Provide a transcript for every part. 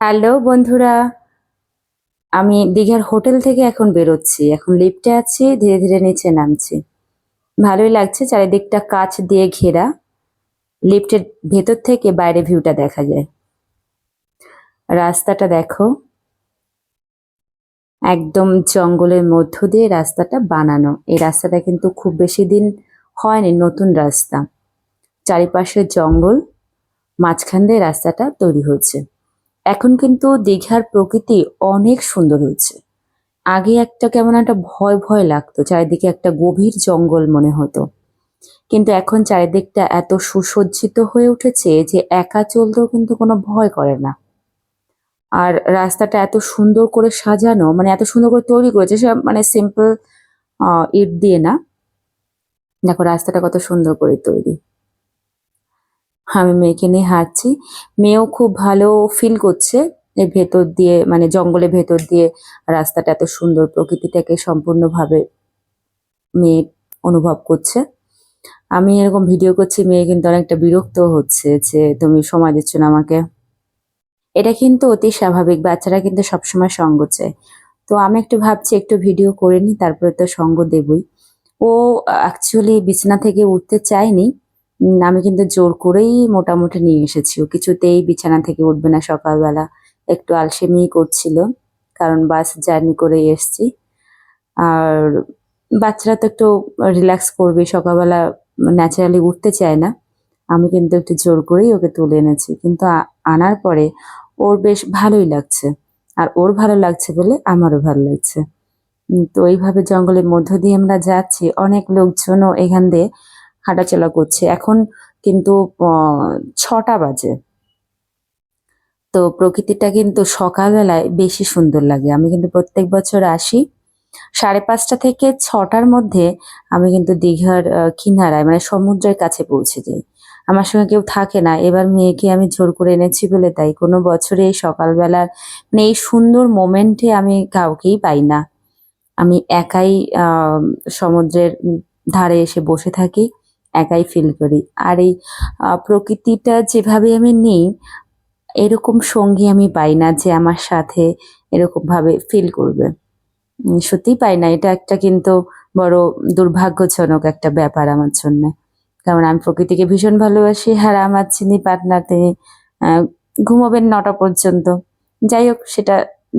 Hello বন্ধুরা, আমি দীঘার হোটেল থেকে এখন বেরোচ্ছি। এখন লিফটে আছি, ধীরে ধীরে নিচে নামছি। ভালোই লাগছে, চারিদিকটা কাঁচ দিয়ে ঘেরা। লিফটের ভেতর থেকে বাইরে ভিউটা দেখা যায়। রাস্তাটা দেখো, একদম জঙ্গলের মধ্য দিয়ে রাস্তাটা বানানো। এই রাস্তাটা কিন্তু খুব বেশি দিন হয়নি, নতুন রাস্তা। চারিপাশে জঙ্গল, মাঝখান দিয়ে রাস্তাটা তৈরি হয়েছে। এখন কিন্তু দীঘার প্রকৃতি অনেক সুন্দর হয়েছে। আগে একটা কেমন একটা ভয় ভয় লাগতো, চারিদিকে একটা গভীর জঙ্গল মনে হতো। কিন্তু এখন চারিদিকটা এত সুসজ্জিত হয়ে উঠেছে যে একা চলতেও কিন্তু কোনো ভয় করে না। আর রাস্তাটা এত সুন্দর করে সাজানো, মানে এত সুন্দর করে তৈরি করেছে, সে মানে সিম্পল ইট দিয়ে না। দেখো রাস্তাটা কত সুন্দর করে তৈরি। আমি মেয়েকে নিয়ে হাঁটছি, মেয়েও খুব ভালো ফিল করছে এর ভেতর দিয়ে, মানে জঙ্গলের ভেতর দিয়ে রাস্তাটা এত সুন্দর, প্রকৃতিটাকে সম্পূর্ণভাবে মেয়ে অনুভব করছে। আমি এরকম ভিডিও করছি, মেয়ে কিন্তু অনেকটা বিরক্ত হচ্ছে যে তুমি সময় দিচ্ছ না আমাকে। এটা কিন্তু অতি স্বাভাবিক, বাচ্চারা কিন্তু সবসময় সঙ্গ চায়। তো আমি একটু ভাবছি একটু ভিডিও করে নিই, তারপরে তো সঙ্গ দেবই। ও অ্যাকচুয়ালি বিছানা থেকে উঠতে চায়নি। আমি কিন্তু জোর করেই মোটামুটি নিয়ে এসেছি। ও কিছুতেই বিছানা থেকে উঠবে না সকালবেলা। একটু আলসেমিই করছিল, কারণ বাস জার্নি করে এসছি। আর বাচ্চারা তো একটু রিল্যাক্স করবে, সকালবেলা ন্যাচারালি উঠতে চায় না। আমি কিন্তু একটু জোর করেই ওকে তুলে এনেছি, কিন্তু আনার পরে ওর বেশ ভালোই লাগছে। আর ওর ভালো লাগছে বলে আমারও ভালো লাগছে। তো এইভাবে জঙ্গলের মধ্য দিয়ে আমরা যাচ্ছি, অনেক লোকজনও এখান দিয়ে হাঁটাচলা করছে। এখন কিন্তু ৬টা বাজে। তো প্রকৃতিটা কিন্তু সকালবেলায় বেশি সুন্দর লাগে। আমি কিন্তু প্রত্যেক বছর আসি ৫:৩০ থেকে ৬টার মধ্যে। আমি কিন্তু দীঘার কিনারায়, মানে সমুদ্রের কাছে পৌঁছে যাই। আমার সঙ্গে কেউ থাকে না। এবার মেয়েকে আমি জোর করে এনেছি বলে তাই। কোনো বছরে এই সকালবেলার, মানে এই সুন্দর মোমেন্টে আমি কাউকেই পাই না। আমি একাই সমুদ্রের ধারে এসে বসে থাকি, একাই ফিল করি। আর এই প্রকৃতিটা যেভাবে আমি নিই, এরকম সঙ্গী আমি পাই না যে আমার সাথে এরকমভাবে ফিল করবে। সত্যিই পাই না। এটা একটা কিন্তু বড় দুর্ভাগ্যজনক একটা ব্যাপার আমার জন্যে। কারণ আমি প্রকৃতিকে ভীষণ ভালোবাসি। আর আমার যিনি পার্টনার, তিনি আ ঘুমাবেন ৯টা পর্যন্ত। যাই হোক, সেটা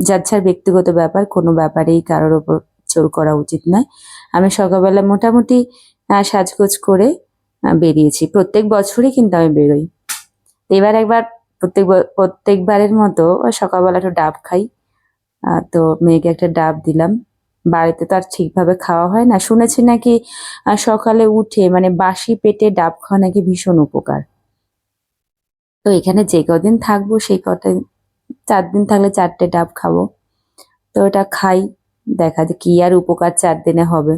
যার যার ব্যক্তিগত ব্যাপার। কোনো ব্যাপারেই কারোর ওপর জোর করা উচিত নয়। আমি সকালবেলা মোটামুটি সাজগোজ করে বেরিয়েছি। প্রত্যেক বছরই কিন্তু আমি বেরোই। এবার একবার প্রত্যেকবারের মতো সকালবেলা একটু ডাব খাই। তো মেয়েকে একটা ডাব দিলাম। বাড়িতে তো আর ঠিকভাবে খাওয়া হয় না। শুনেছি নাকি সকালে উঠে, মানে বাসি পেটে ডাব খাওয়া নাকি ভীষণ উপকার। তো এখানে যে কদিন থাকবো সেই কদিন, ৪ দিন থাকলে ৪টে ডাব খাবো। তো ওটা খাই, দেখা যায় কি আর উপকার ৪ দিনে হবে।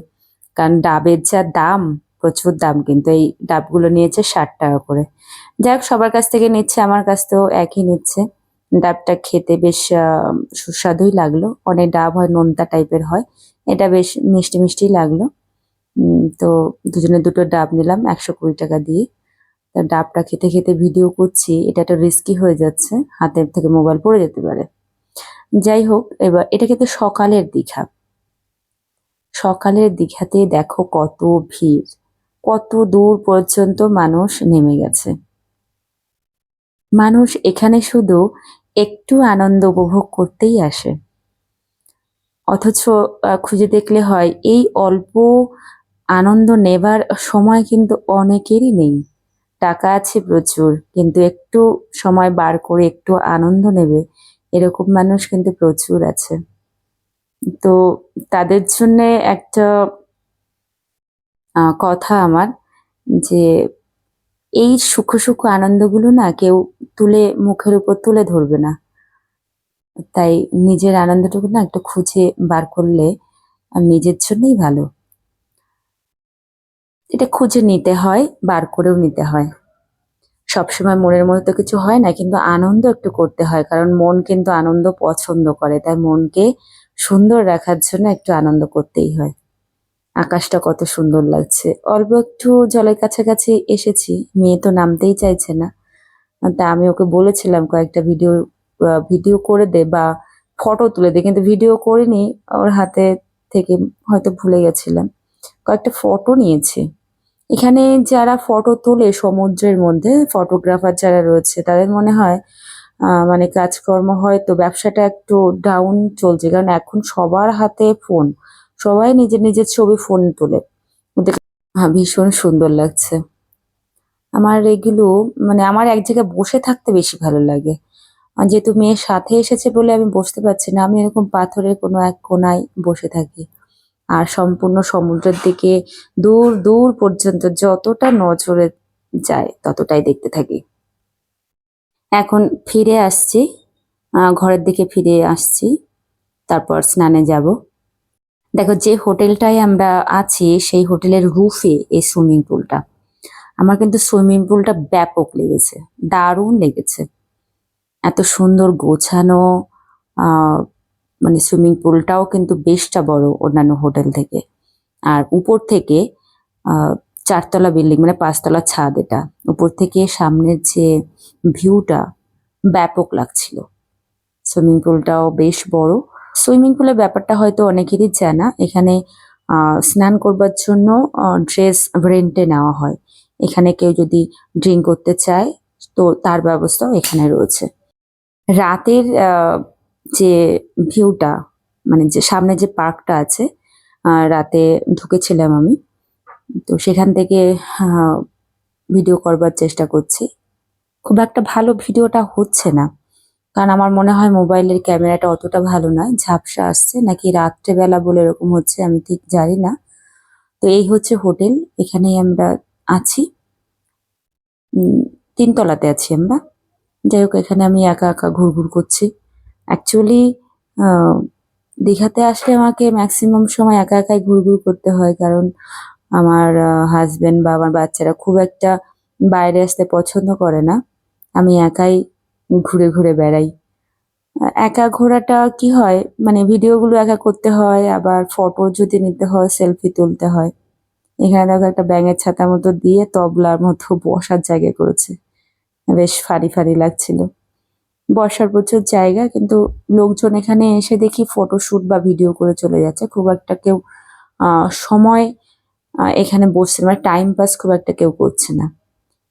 কারণ ডাবের যা দাম, প্রচুর দাম, কিন্তু এই ডাবগুলো নিয়েছে ৬০ টাকা করে। যাই হোক, সবার কাছ থেকে নিচ্ছে, আমার কাছ থেকেও একই নিচ্ছে। ডাবটা খেতে বেশ সুস্বাদুই লাগলো। অনেক ডাব হয় নোনতা টাইপের হয়, এটা বেশ মিষ্টি মিষ্টি লাগলো। তো দুজনে দুটো ডাব নিলাম ১২০ টাকা দিয়ে। তা ডাবটা খেতে খেতে ভিডিও করছি, এটা একটা রিস্কি হয়ে যাচ্ছে, হাতের থেকে মোবাইল পড়ে যেতে পারে। যাই হোক, এবার এটা কিন্তু সকালের দীঘা। সকালের দীঘাতে দেখো কত ভিড়, কত দূর পর্যন্ত মানুষ নেমে গেছে। মানুষ এখানে শুধু একটু আনন্দ উপভোগ করতেই আসে। অথচ খুঁজে দেখলে হয় এই অল্প আনন্দ নেবার সময় কিন্তু অনেকেরই নেই। টাকা আছে প্রচুর, কিন্তু একটু সময় বার করে একটু আনন্দ নেবে এরকম মানুষ কিন্তু প্রচুর আছে। তো তাদের জন্যে একটা কথা আমার, যে এই সূক্ষ্ম আনন্দগুলো না কেউ মুখের উপর তুলে ধরবে না। তাই নিজের আনন্দটুকু না একটু খুঁজে বার করলে নিজের জন্যই ভালো। এটা খুঁজে নিতে হয়, বার করেও নিতে হয়। সবসময় মনের মতো তো কিছু হয় না, কিন্তু আনন্দ একটু করতে হয়। কারণ মন কিন্তু আনন্দ পছন্দ করে। তাই মনকে সুন্দর রাখার জন্য একটু আনন্দ করতেই হয়। আকাশটা কত সুন্দর লাগছে। অল্প একটু জলের কাছাকাছি এসেছি, মেয়ে তো নামতেই চাইছে না। তা আমি ওকে বলেছিলাম কয়েকটা ভিডিও ভিডিও করে দে বা ফটো তুলে দে, কিন্তু ভিডিও করিনি, ওর হাতে থেকে হয়তো ভুলে গেছিলাম। কয়েকটা ফটো নিয়েছি। এখানে যারা ফটো তোলে সমুদ্রের মধ্যে, ফটোগ্রাফার যারা রয়েছে, তাদের মনে হয় মানে কাজকর্ম হয়তো ব্যবসাটা একটু ডাউন চলছে, কারণ এখন সবার হাতে ফোন, সবাই নিজের নিজের ছবি ফোন তোলে। ওদের ভীষণ সুন্দর লাগছে। আমার এগুলো মানে আমার এক জায়গায় বসে থাকতে বেশি ভালো লাগে। আর যেহেতু মেয়ের সাথে এসেছে বলে আমি বসতে পারছি না, আমি এরকম পাথরের কোনো এক কোনায় বসে থাকি। আর সম্পূর্ণ সমুদ্রের দিকে দূর দূর পর্যন্ত যতটা নজরে যায় ততটাই দেখতে থাকি। এখন ফিরে আসছি, ঘরের দিকে ফিরে আসছি, তারপর স্নানে যাব। দেখো, যে হোটেলটায় আমরা আছি সেই হোটেলের রুফে এই সুইমিং পুলটা। আমার কিন্তু সুইমিং পুলটা ব্যাপক লেগেছে, দারুণ লেগেছে। এত সুন্দর গোছানো, আহ মানে সুইমিং পুলটাও কিন্তু বেশটা বড় অন্যান্য হোটেল থেকে। আর উপর থেকে 4তলা বিল্ডিং, মানে 5তলা ছাদ, এটা উপর থেকে সামনের যে ভিউটা ব্যাপক লাগছিল। সুইমিং পুলটাও বেশ বড়। সুইমিং পুলের ব্যাপারটা হয়তো অনেকেরই জানা। এখানে স্নান করবার জন্য ড্রেস রেন্টে নেওয়া হয়। এখানে কেউ যদি ড্রিঙ্ক করতে চায় তো তার ব্যবস্থাও এখানে রয়েছে। রাতের যে ভিউটা, মানে যে সামনে যে পার্কটা আছে, রাতে ঢুকেছিলাম আমি, তো সেখান থেকে ভিডিও করবার চেষ্টা করছি। খুব একটা ভালো ভিডিওটা হচ্ছে না, কারণ আমার মনে হয় মোবাইলের ক্যামেরাটা অতটা ভালো নয়, ঝাপসা আসছে, নাকি রাত্রেবেলা বলে এরকম হচ্ছে, আমি ঠিক জানি না। তো এই হচ্ছে হোটেল, এখানেই আমরা আছি। 3তলাতে আছি আমরা। যাই হোক, এখানে আমি একা একা ঘুরঘুর করছি। অ্যাকচুয়ালি দীঘাতে আসলে আমাকে ম্যাক্সিমাম সময় একা একাই ঘুরঘুর করতে হয়, কারণ আমার হাজবেন্ড বা আমার বাচ্চারা খুব একটা বাইরে আসতে পছন্দ করে না। আমি একাই ঘুরে ঘুরে বেড়াই। একা ঘোরাটা কি হয়, মানে ভিডিওগুলো একা করতে হয়, আবার ফটো যদি নিতে হয়, সেলফি তুলতে হয়। এখানে দেখো একটা ব্যাঙের ছাতা মতো দিয়ে তবলার মতো বসার জায়গা করেছে, বেশ ফানি ফানি লাগছিল। বসার প্রচুর জায়গা, কিন্তু লোকজন এখানে এসে দেখি ফটোশুট বা ভিডিও করে চলে যাচ্ছে। খুব একটা কেউ সময় এখানে বসছে, মানে টাইম পাস খুব একটা কেউ করছে না।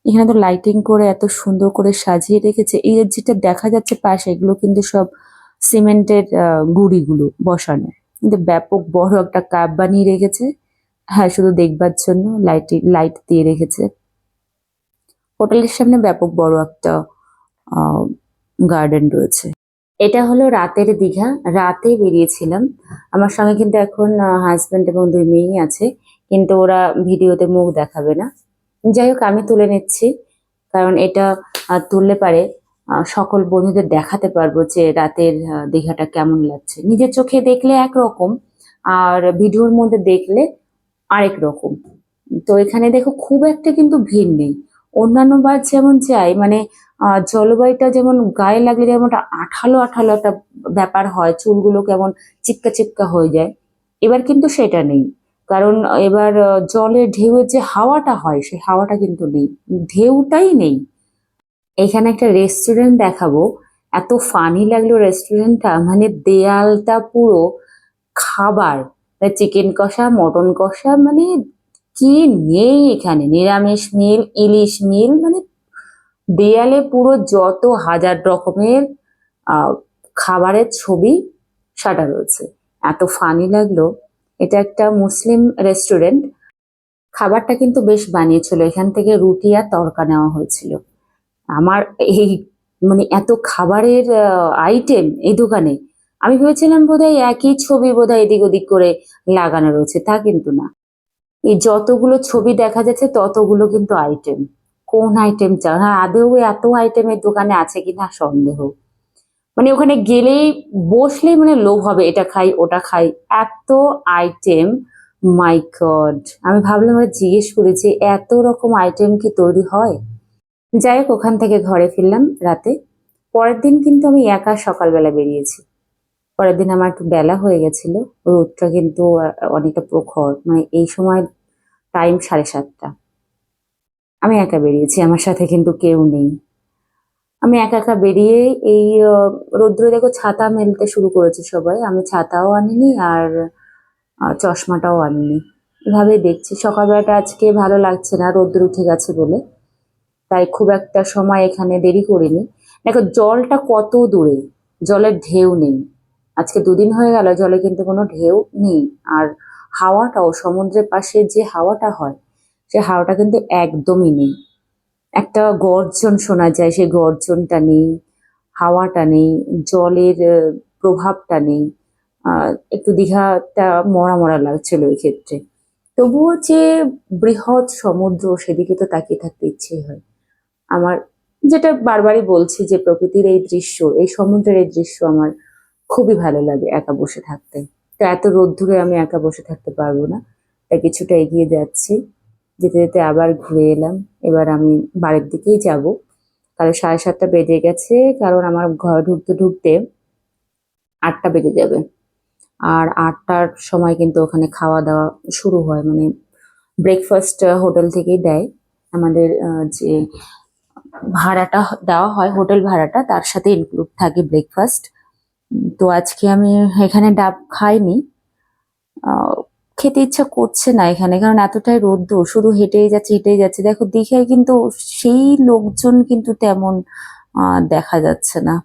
এখানে তো লাইটিং করে এত সুন্দর করে সাজিয়ে রেখেছে। এই যে যেটা দেখা যাচ্ছে পাশে, এগুলো কিন্তু সব সিমেন্টের গুঁড়িগুলো বসানো, কিন্তু ব্যাপক বড় একটা কাপ বানিয়ে রেখেছে। হ্যাঁ, শুধু দেখবার জন্য লাইট দিয়ে রেখেছে। হোটেলের সামনে ব্যাপক বড় একটা গার্ডেন রয়েছে। এটা হলো রাতের দীঘা, রাতে বেরিয়েছিলাম। আমার সঙ্গে কিন্তু এখন হাজবেন্ড এবং 2 মেয়েই আছে, কিন্তু ওরা ভিডিওতে মুখ দেখাবে না। যাই হোক, আমি তুলে নিচ্ছি, কারণ এটা তুললে পারে সকল বন্ধুদের দেখাতে পারবো যে রাতের দীঘাটা কেমন লাগছে। নিজের চোখে দেখলে একরকম, আর ভিডিওর মধ্যে দেখলে আরেক রকম। তো এখানে দেখো খুব একটা কিন্তু ভিড় নেই। অন্যান্য বার যেমন যাই, মানে জলবায়ুটা যেমন গায়ে লাগলে যেমন একটা আঠালো আঠালো একটা ব্যাপার হয়, চুলগুলো কেমন চিপকা চিপকা হয়ে যায়, এবার কিন্তু সেটা নেই। কারণ এবার জলের ঢেউয়ের যে হাওয়াটা হয়, সেই হাওয়াটা কিন্তু নেই, ঢেউটাই নেই। এখানে একটা রেস্টুরেন্ট দেখাবো, এত ফানি লাগলো রেস্টুরেন্টটা, মানে দেয়ালটা পুরো খাবার, চিকেন কষা, মটন কষা, মানে কি নেই এখানে, নিরামিষ মিল, ইলিশ মিল, মানে দেয়ালে পুরো যত হাজার রকমের আহ খাবারের ছবি সাঁটা রয়েছে। এত ফানি লাগলো। এটা একটা মুসলিম রেস্টুরেন্ট। খাবারটা কিন্তু বেশ বানিয়েছিল, এখান থেকে রুটি আর তড়কা নেওয়া হয়েছিল। আমার এই মানে এত খাবারের আইটেম এই দোকানে, আমি ভেবেছিলাম বোধহয় একই ছবি বোধহয় এদিক ওদিক করে লাগানো রয়েছে, তা কিন্তু না। এই যতগুলো ছবি দেখা যাচ্ছে ততগুলো কিন্তু আইটেম। কোন আইটেম চাও, হ্যাঁ আদৌ এত আইটেমের দোকানে আছে কিনা সন্দেহ। মানে ওখানে গেলেই বসলেই মানে লোভ হবে, এটা খাই ওটা খাই, এত আইটেম। মাই গড, আমি ভাবলাম আর জিজ্ঞেস করি যে এত রকম আইটেম কি তৈরি হয়। যাই হোক, ওখান থেকে ঘরে ফিরলাম রাতে। পরের দিন কিন্তু আমি একা সকালবেলা বেরিয়েছি। পরের দিন আমার একটু বেলা হয়ে গেছিল, রোদটা কিন্তু অনেকটা প্রখর, মানে এই সময় টাইম 7:30। আমি একা বেরিয়েছি, আমার সাথে কিন্তু কেউ নেই। আমি একা একা বেরিয়ে এই রৌদ্রে দেখো ছাতা মেলতে শুরু করেছে সবাই, আমি ছাতাও আনিনি আর চশমাটাও আনিনি। এভাবেই দেখছি, সকালবেলাটা আজকে ভালো লাগছে না রৌদ্র উঠে গেছে বলে, তাই খুব একটা সময় এখানে দেরি করিনি। দেখো জলটা কত দূরে, জলের ঢেউ নেই। আজকে 2 দিন হয়ে গেল জলে কিন্তু কোনো ঢেউ নেই। আর হাওয়াটাও সমুদ্রের পাশে যে হাওয়াটা হয়, সে হাওয়াটা কিন্তু একদমই নেই। একটা গর্জন শোনা যায়, সেই গর্জনটা নেই, হাওয়াটা নেই, জলের প্রভাবটা নেই। একটু দীঘাটা মরা মরা লাগছিল ওই ক্ষেত্রে। তবুও যে বৃহৎ সমুদ্র, সেদিকে তো তাকিয়ে থাকতে ইচ্ছেই হয় আমার। যেটা বারবারই বলছি যে প্রকৃতির এই দৃশ্য, এই সমুদ্রের এই দৃশ্য আমার খুবই ভালো লাগে একা বসে থাকতে। তো এত রোদ্দুরে আমি একা বসে থাকতে পারবো না, তাই কিছুটা এগিয়ে যাচ্ছি। যেতে যেতে আবার ঘুরে এলাম। এবার আমি বাড়ির দিকেই যাব, কারণ 7:30 বেজে গেছে, কারণ আমার ঘরে ঢুকতে ঢুকতে 8টা বেজে যাবে। আর 8টার সময় কিন্তু ওখানে খাওয়া দাওয়া শুরু হয়, মানে ব্রেকফাস্ট হোটেল থেকেই দেয়। আমাদের যে ভাড়াটা দেওয়া হয়, হোটেল ভাড়াটা, তার সাথে ইনক্লুড থাকে ব্রেকফাস্ট। তো আজকে আমি এখানে ডাব খাইনি। আহ, খেতে ইচ্ছা করছে না এখানে, কারণ এতটাই রোদ্দুর, শুধু হেঁটেই যাচ্ছে হেঁটেই যাচ্ছে। দেখো দীঘায় কিন্তু সেই লোকজন কিন্তু তেমন দেখা যাচ্ছে না,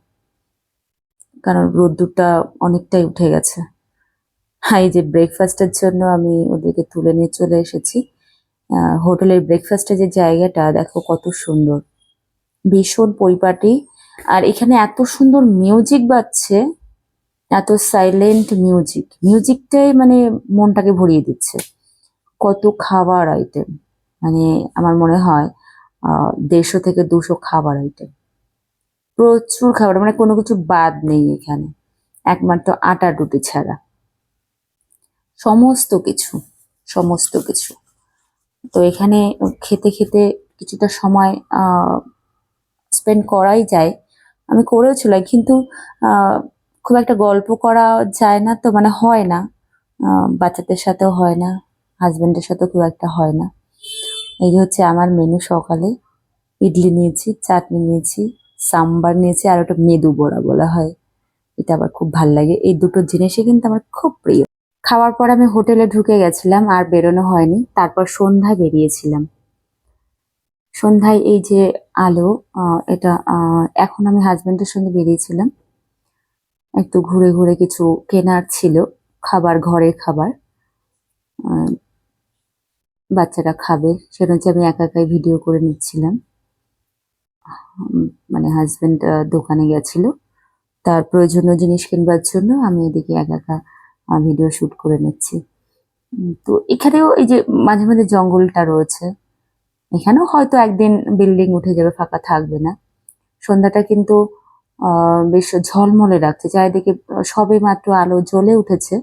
কারণ রোদ্দুরটা অনেকটাই উঠে গেছে। হ্যাঁ, এই যে ব্রেকফাস্টের জন্য আমি ওদেরকে তুলে নিয়ে চলে এসেছি। হোটেলের ব্রেকফাস্টের যে জায়গাটা দেখো কত সুন্দর, ভীষণ পরিপাটি। আর এখানে এত সুন্দর মিউজিক বাজছে, এত সাইলেন্ট মিউজিক, মিউজিকটাই মানে মনটাকে ভরিয়ে দিচ্ছে। কত খাবার আইটেম, মানে আমার মনে হয় 150 থেকে 200 খাবার আইটেম, প্রচুর খাবার, মানে কোনো কিছু বাদ নেই এখানে, একমাত্র আটা রুটি ছাড়া সমস্ত কিছু, সমস্ত কিছু। তো এখানে খেতে খেতে কিছুটা সময় স্পেন্ড করাই যায়, আমি করেওছিলাম, কিন্তু আহ, খুব একটা গল্প করা যায় না, তো মানে হয় না, বাচ্চাদের সাথেও হয় না, হাজবেন্ডের সাথেও খুব একটা হয় না। এই যে হচ্ছে আমার মেনু সকালে, ইডলি নিয়েছি, চাটনি নিয়েছি, সাম্বার নিয়েছি, আর ওটা মেদু বড়া বলা হয়, এটা আবার খুব ভাল লাগে। এই দুটো জিনিসই কিন্তু আমার খুব প্রিয়। খাওয়ার পর আমি হোটেলে ঢুকে গেছিলাম, আর বেরোনো হয়নি। তারপর সন্ধ্যায় বেরিয়েছিলাম। সন্ধ্যায় এই যে আলো, এটা এখন আমি হাজবেন্ডের সঙ্গে বেরিয়েছিলাম, একটু ঘুরে ঘুরে কিছু কেনার ছিল, খাবার, ঘরের খাবার, আহ, বাচ্চারা খাবে সেটা হচ্ছে, আমি একা একাই ভিডিও করে নিচ্ছিলাম। মানে হাজবেন্ড দোকানে গেছিল তার প্রয়োজনীয় জিনিস কিনবার জন্য, আমি এদিকে একা একা ভিডিও শুট করে নিচ্ছি। তো এখানেও এই যে মাঝে মাঝে জঙ্গলটা রয়েছে, এখানেও হয়তো একদিন বিল্ডিং উঠে যাবে, ফাঁকা থাকবে না। সন্ধ্যাটা কিন্তু বেশ ঝলমলে রাখছে চারিদিকে, সবে মাত্র আলো জ্বলে উঠেছে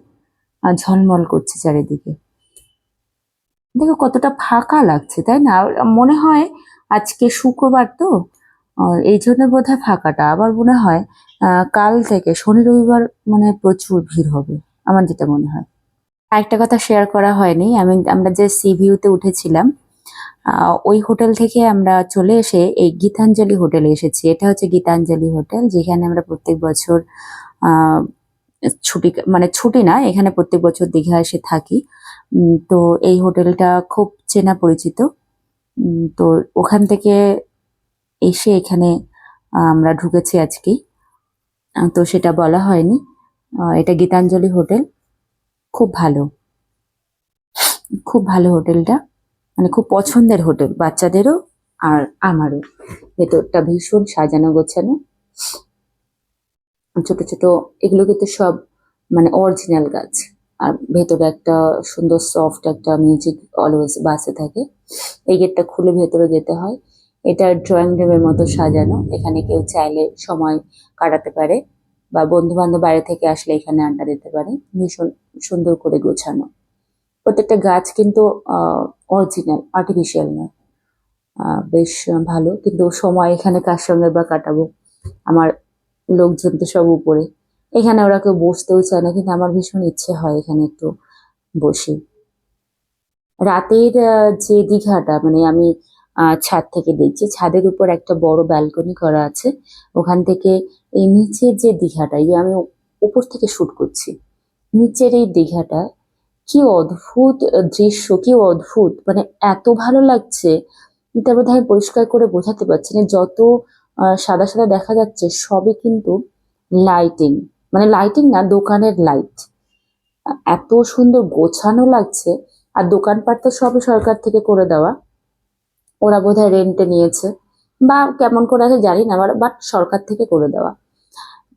আর ঝলমল করছে চারিদিকে। দেখো কতটা ফাঁকা লাগছে, তাই না? আর মনে হয় আজকে শুক্রবার তো, এই জন্য বোধহয় ফাঁকাটা। আবার মনে হয় কাল থেকে শনি রবিবার মনে হয় প্রচুর ভিড় হবে, আমার যেটা মনে হয়। আরেকটা কথা শেয়ার করা হয়নি, আমরা যে সি ভিউতে উঠেছিলাম, ওই হোটেল থেকে আমরা চলে এসে এই গীতাঞ্জলি হোটেলে এসেছি। এটা হচ্ছে গীতাঞ্জলি হোটেল, যেখানে আমরা প্রত্যেক বছর আহ ছুটি, মানে ছুটি না, এখানে প্রত্যেক বছর দীঘা এসে থাকি। তো এই হোটেলটা খুব চেনা পরিচিত। তো ওখান থেকে এসে এখানে আমরা ঢুকেছি আজকেই, তো সেটা বলা হয়নি। এটা গীতাঞ্জলি হোটেল, খুব ভালো, খুব ভালো হোটেলটা, মানে খুব পছন্দের হোটেল বাচ্চাদেরও আর আমারও। ভেতরটা ভীষণ সাজানো গোছানো, ছোট ছোট, এগুলো কিন্তু সব মানে অরিজিনাল গাছ। আর ভেতরে একটা সুন্দর সফট একটা মিউজিক অলওয়েজ বাসে থাকে। এই গেটটা খুলে ভেতরে যেতে হয়। এটা ড্রয়িং রুমের মতো সাজানো, এখানে কেউ চাইলে সময় কাটাতে পারে, বা বন্ধু বান্ধব বাইরে থেকে আসলে এখানে আড্ডা দিতে পারে। ভীষণ সুন্দর করে গোছানো, প্রত্যেকটা গাছ কিন্তু অরিজিনাল, আর্টিফিশিয়াল নয়। বেশ ভালো, কিন্তু সময় এখানে কার সঙ্গে বা কাটাবো, আমার লোকজন তো সব উপরে, এখানে ওরা কেউ বসতেও চায় না, কিন্তু আমার ভীষণ ইচ্ছে হয় এখানে একটু বসি। রাতের যে দীঘাটা, মানে আমি ছাদ থেকে দেখছি। ছাদের উপর একটা বড় ব্যালকনি করা আছে। ওখান থেকে এই নিচের যে দীঘাটা, এই আমি উপর থেকে শুট করছি। নিচের এই দীঘাটা কি অদ্ভুত দৃশ্য, কি অদ্ভুত, মানে এত ভালো লাগছে। এটা বোধহয় আমি পরিষ্কার করে বোঝাতে পারছি না। যত সাদা সাদা দেখা যাচ্ছে সবই কিন্তু লাইটিং, মানে লাইটিং না, দোকানের লাইট। এত সুন্দর গোছানো লাগছে। আর দোকানপাট তো সবই সরকার থেকে করে দেওয়া, ওরা বোধহয় রেন্টে নিয়েছে বা কেমন করে আছে জানি না, বাট সরকার থেকে করে দেওয়া।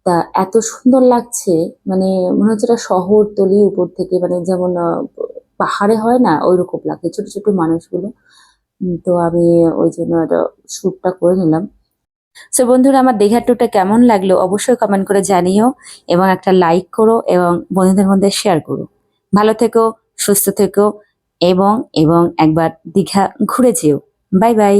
তা এত সুন্দর লাগছে, মানে মনে হচ্ছে এটা শহরতলি উপর থেকে, মানে যেমন পাহাড়ে হয় না, ওইরকম লাগছে ছোট ছোট মানুষগুলো। তো আমি ওই জন্য একটা শ্যুটটা করে নিলাম। সো বন্ধুরা, আমার দীঘার ট্যুরটা কেমন লাগলো অবশ্যই কমেন্ট করে জানিও, এবং একটা লাইক করো এবং বন্ধুদের মধ্যে শেয়ার করো। ভালো থেকো, সুস্থ থেকো, এবং এবং একবার দীঘা ঘুরে যেও। Bye bye.